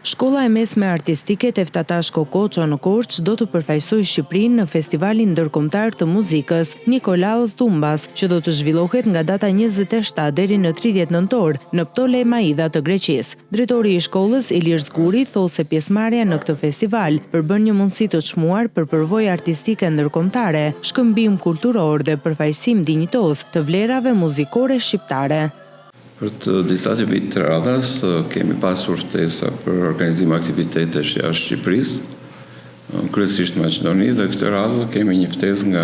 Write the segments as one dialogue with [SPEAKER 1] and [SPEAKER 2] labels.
[SPEAKER 1] Shkolla e mesme artistike Teftatash Kokoço në Korçë do të përfaqësojë Shqipërinë në Festivalin Ndërkombëtar të Muzikës Nikolaos Dumbas, që do të zhvillohet nga data 27 deri në 30 nëntor në Ptolemaida të Greqisë. Drejtori i shkollës Ilir Zguri thotë se pjesëmarrja në këtë festival përbën një mundësi të çmuar për përvojë artistike ndërkombëtare, shkëmbim kulturor dhe përfaqësim dinjitoz të vlerave muzikore shqiptare.
[SPEAKER 2] Për të disa të vitë të radhas, kemi pasur ftesa për organizim aktivitetesh jashtë Shqipërisë, kryesisht Maqedoni, dhe këtë radhë kemi një ftesë nga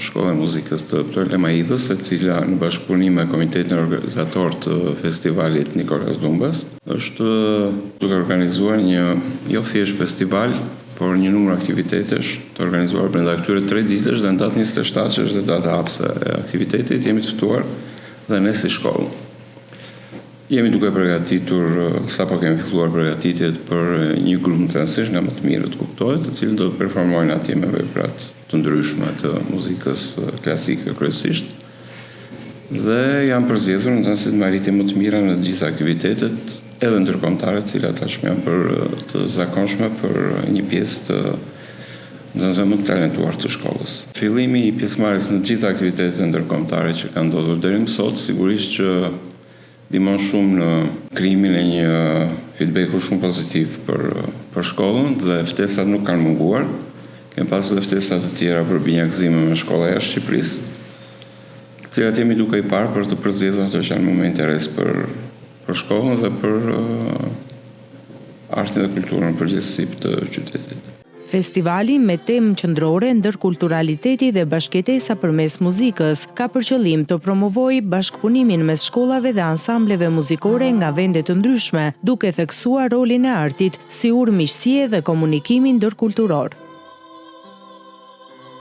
[SPEAKER 2] Shkolla e Muzikës të Ptolemaidës, e cila në bashkëpunim me Komitetin Organizator të Festivalit Nikolaos Dumbas, është duke organizuar një jo thjesht festival, por një numër aktivitetesh të organizuar brenda këtyre 3 ditësh, dhe në datë 27, që është data hapëse e aktivitetit, jemi të ftuar dhe ne si shkollë. Jemi duke përgatitur, sapo kemi filluar përgatitjet për një grup nxënësish nga më të mirët kuptohet, të cilët do të performojnë atje me veprat të ndryshme të muzikës klasike kryesisht. Dhe janë përzgjedhur nxënësit me arritje më të mira në të gjitha aktivitetet, edhe ndërkombëtare, të cilat tashmë janë për të zakonshme për një pjesë të nxënësve më të talentuar të shkollës. Fillimi i pjesëmarrjes në të gjitha aktivitetet ndërkombëtare që kanë ndodhur deri më sot, sigurisht që ndihmon shumë në krijimin e një feedbacku shumë pozitiv për shkollën, dhe ftesat nuk kanë munguar. Kemi pasur ftesa të tjera për binjakëzime me shkolla jashtë Shqipërisë, të cilat jemi duke i parë për të përzgjedhur ato që janë më me interes për shkollën dhe për artin dhe kulturën në përgjithësi të qytetit.
[SPEAKER 1] Festivali me temë qendrore ndërkulturaliteti dhe bashkëjetesa përmes muzikës ka për qëllim të promovojë bashkëpunimin mes shkollave dhe ansambleve muzikore nga vende të ndryshme, duke theksuar rolin e artit si urë miqësie dhe komunikimi ndërkulturor.